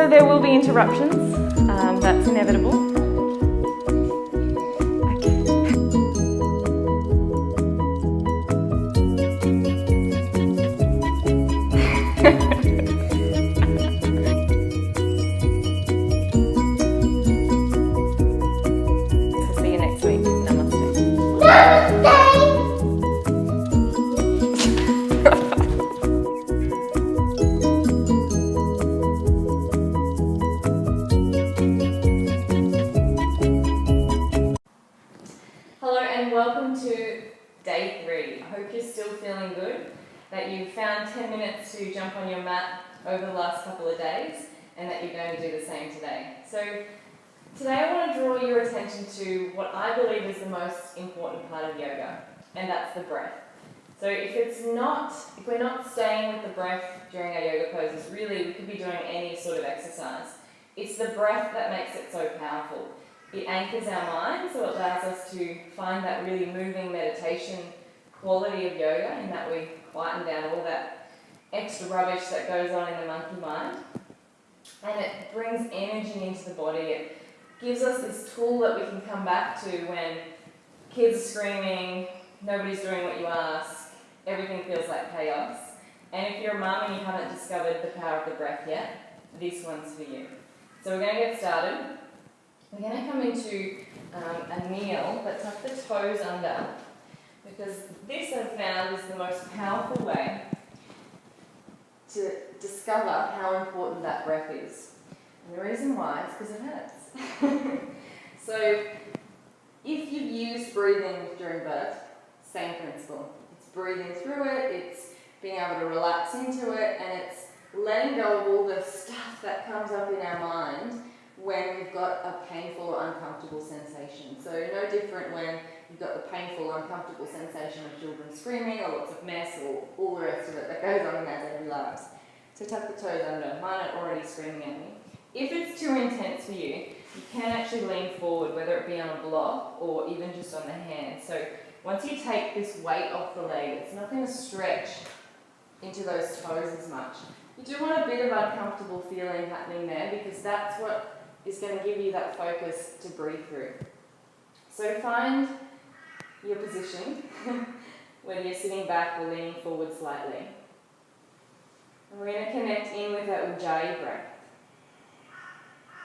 So there will be interruptions, that's inevitable. See you next week. Namaste. Hello and welcome to day 3. I hope you're still feeling good, that you found 10 minutes to jump on your mat over the last couple of days and that you're going to do the same today. So today I want to draw your attention to what I believe is the most important part of yoga, and that's the breath. So if we're not staying with the breath during our yoga poses, really we could be doing any sort of exercise. It's the breath that makes it so powerful. It anchors our mind, so it allows us to find that really moving meditation quality of yoga, in that we quieten down all that extra rubbish that goes on in the monkey mind. And it brings energy into the body. It gives us this tool that we can come back to when kids are screaming, nobody's doing what you ask, everything feels like chaos. And if you're a mum and you haven't discovered the power of the breath yet, this one's for you. So we're going to get started. We're going to come into a kneel, but tuck the toes under, because this I've found is the most powerful way to discover how important that breath is. And the reason why is because it hurts. So if you've used breathing during birth, same principle. It's breathing through it, it's being able to relax into it, and it's letting go of all the stuff that comes up in our mind when we've got a painful or uncomfortable sensation. So no different when you've got the painful, uncomfortable sensation of children screaming or lots of mess or all the rest of it that goes on in our daily lives. So tuck the toes under. Mine are already screaming at me. If it's too intense for you, you can actually lean forward, whether it be on a block or even just on the hand. So once you take this weight off the leg, it's not going to stretch into those toes as much. You do want a bit of uncomfortable feeling happening there, because that's what is going to give you that focus to breathe through. So find your position, whether you're sitting back or leaning forward slightly. And we're going to connect in with that Ujjayi breath.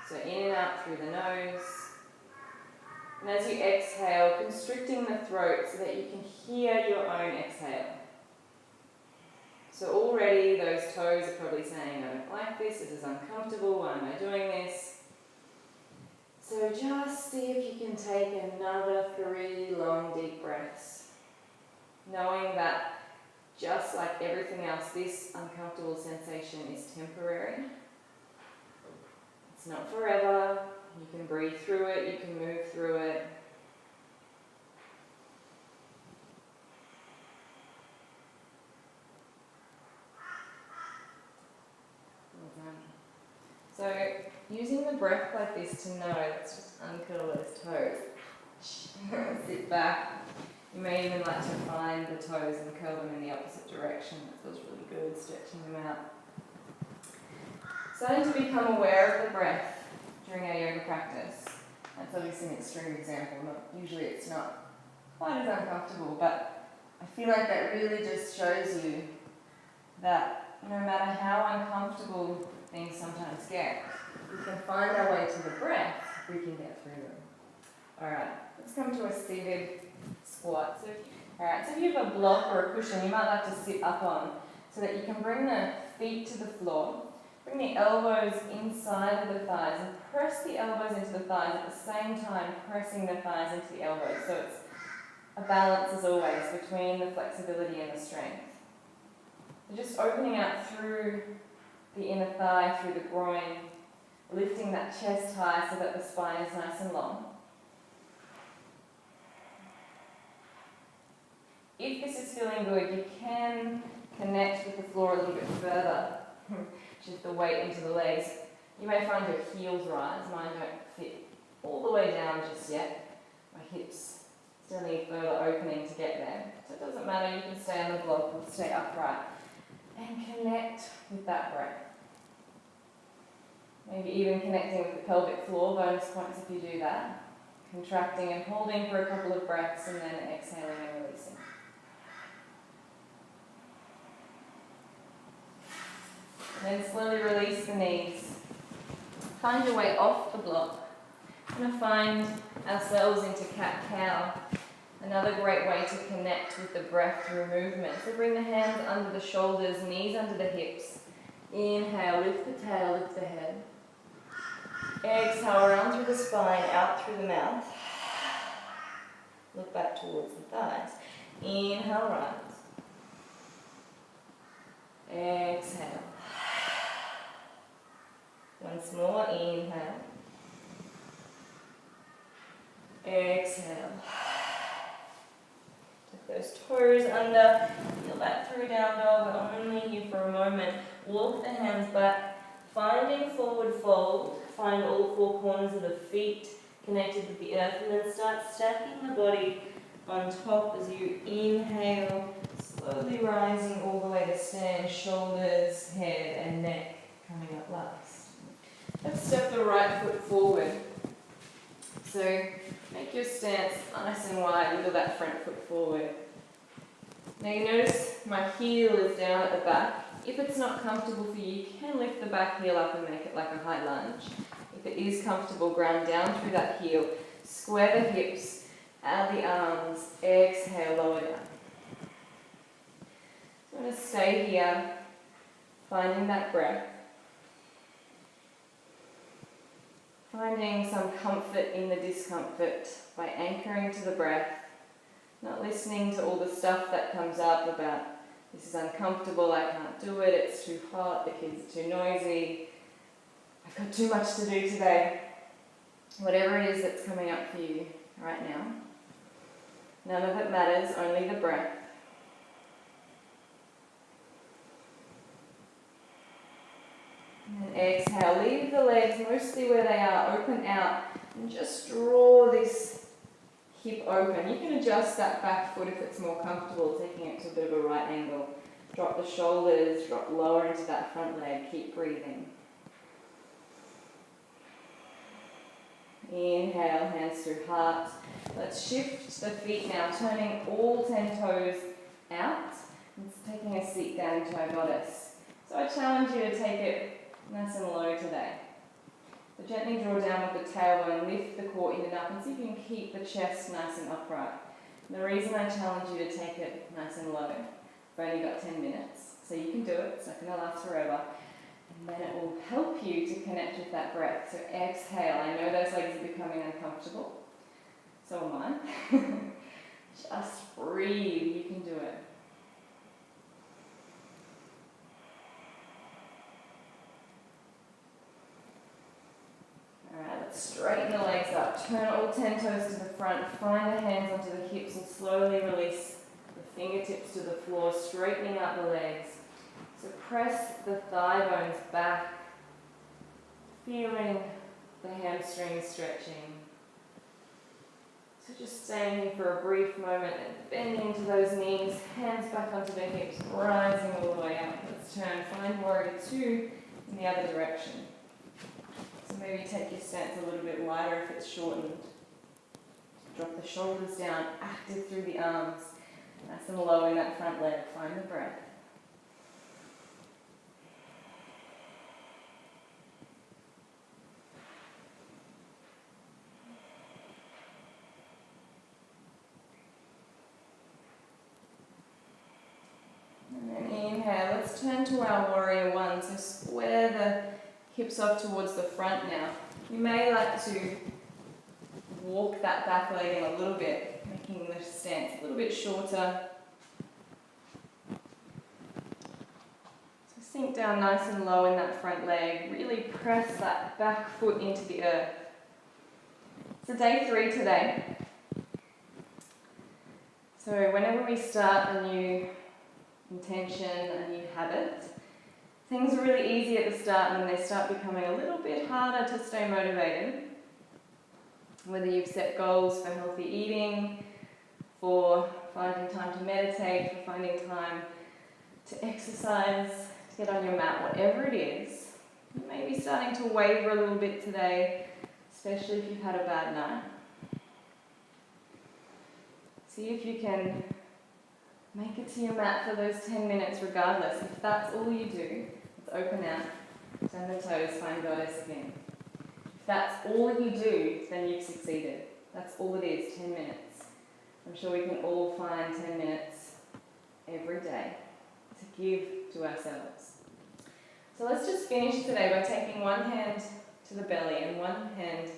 So in and out through the nose. And as you exhale, constricting the throat so that you can hear your own exhale. So already those toes are probably saying, I don't like this is uncomfortable, why am I doing this? So just see if you can take another 3 long deep breaths, knowing that just like everything else, this uncomfortable sensation is temporary. It's not forever. You can breathe through it, you can move through it. Well done. So using the breath like this to know, let's just uncurl those toes. Sit back. You may even like to find the toes and curl them in the opposite direction. That feels really good, stretching them out. Starting to become aware of the breath during our yoga practice. That's obviously an extreme example. Usually it's not quite as uncomfortable, but I feel like that really just shows you that no matter how uncomfortable things sometimes get, we can find our way to the breath, we can get through them. Alright, let's come to a seated squat. So if you have a block or a cushion, you might like to sit up on, so that you can bring the feet to the floor. Bring the elbows inside of the thighs and press the elbows into the thighs at the same time, pressing the thighs into the elbows. So it's a balance, as always, between the flexibility and the strength. So just opening out through the inner thigh, through the groin, lifting that chest high so that the spine is nice and long. If this is feeling good, you can connect with the floor a little bit further. Shift the weight into the legs. You may find your heels rise. Mine don't fit all the way down just yet. My hips still need further opening to get there. So it doesn't matter, you can stay on the block or stay upright. And connect with that breath. Maybe even connecting with the pelvic floor, bonus points if you do that. Contracting and holding for a couple of breaths and then exhaling and releasing. And then slowly release the knees. Find your way off the block. We're going to find ourselves into cat-cow. Another great way to connect with the breath through movement. So bring the hands under the shoulders, knees under the hips. Inhale, lift the tail, lift the head. Exhale, around through the spine, out through the mouth. Look back towards the thighs. Inhale, rise. Exhale. Once more, inhale. Exhale. Tuck those toes under. Feel that through down dog. We're only here for a moment. Walk the hands back. Finding forward fold. Find all four corners of the feet connected with the earth, and then start stacking the body on top as you inhale, slowly rising all the way to stand, shoulders, head and neck coming up last. Let's step the right foot forward. So make your stance nice and wide, wiggle that front foot forward. Now you notice my heel is down at the back. If it's not comfortable for you, you can lift the back heel up and make it like a high lunge. If it is comfortable, ground down through that heel. Square the hips, out the arms, exhale, lower down. I'm going to stay here, finding that breath. Finding some comfort in the discomfort by anchoring to the breath, not listening to all the stuff that comes up about this is uncomfortable, I can't do it, it's too hot, the kids are too noisy, I've got too much to do today. Whatever it is that's coming up for you right now, none of it matters, only the breath. And then exhale, leave the legs mostly where they are, open out, and just draw this hip open. You can adjust that back foot if it's more comfortable, taking it to a bit of a right angle. Drop the shoulders, drop lower into that front leg, keep breathing. Inhale, hands through heart. Let's shift the feet now, turning all 10 toes out and taking a seat down into our goddess. So I challenge you to take it nice and low today. So gently draw down with the tailbone, lift the core in and up, and see if you can keep the chest nice and upright. The reason I challenge you to take it nice and low, I've only got 10 minutes, so you can do it, it's not going to last forever. And then it will help you to connect with that breath. So exhale, I know those legs are becoming uncomfortable, so am I. Just breathe, you can do it. Alright, let's straighten the legs up. Turn all 10 toes to the front. Find the hands onto the hips and slowly release the fingertips to the floor, straightening out the legs. So press the thigh bones back, feeling the hamstrings stretching. So just staying here for a brief moment and bending to those knees, hands back onto the hips, rising all the way up. Let's turn, find warrior 2 in the other direction. So maybe take your stance a little bit wider if it's shortened. Drop the shoulders down, active through the arms. Nice and low in that front leg. Find the breath. And then inhale. Let's turn to our warrior 1. So square the hips off towards the front now. You may like to walk that back leg in a little bit, making the stance a little bit shorter. So sink down nice and low in that front leg. Really press that back foot into the earth. So day 3 today. So whenever we start a new intention, a new habit, things are really easy at the start, and then they start becoming a little bit harder to stay motivated. Whether you've set goals for healthy eating, for finding time to meditate, for finding time to exercise, to get on your mat, whatever it is, Maybe starting to waver a little bit today, especially if you've had a bad night. See if you can make it to your mat for those 10 minutes regardless. If that's all you do, let's open out, turn the toes, find goddess again. If that's all you do, then you've succeeded. That's all it is, 10 minutes. I'm sure we can all find 10 minutes every day to give to ourselves. So let's just finish today by taking one hand to the belly and one hand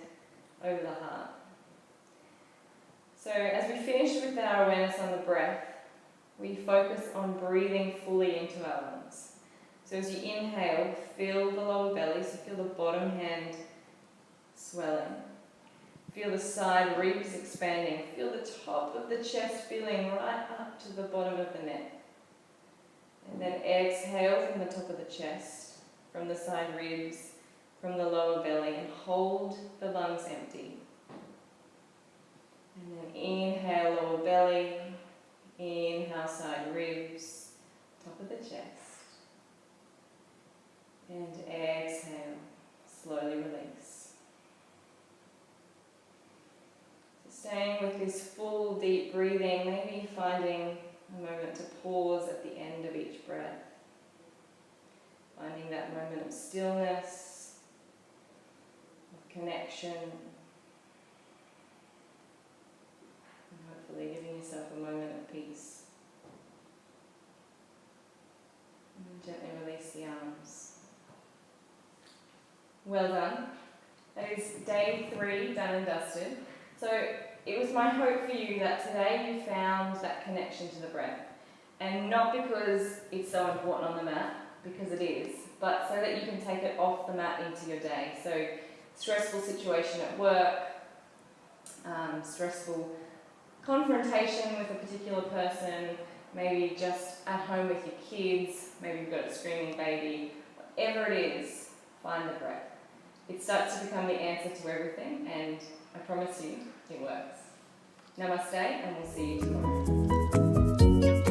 over the heart. So as we finish with our awareness on the breath, we focus on breathing fully into our lungs. So as you inhale, feel the lower belly, so feel the bottom hand swelling. Feel the side ribs expanding. Feel the top of the chest filling right up to the bottom of the neck. And then exhale from the top of the chest, from the side ribs, from the lower belly, and hold the lungs empty. And then inhale, lower belly, inhale, side ribs, top of the chest. And exhale, slowly release. So staying with this full deep breathing, maybe finding a moment to pause at the end of each breath. Finding that moment of stillness, of connection, and hopefully giving yourself a moment of peace. And then gently release the arms. Well done. That is day 3 done and dusted. So it was my hope for you that today you found that connection to the breath. And not because it's so important on the mat, because it is, but so that you can take it off the mat into your day. So stressful situation at work, stressful confrontation with a particular person, maybe just at home with your kids, maybe you've got a screaming baby, whatever it is, find the breath. It starts to become the answer to everything, and I promise you, it works. Namaste, and we'll see you tomorrow.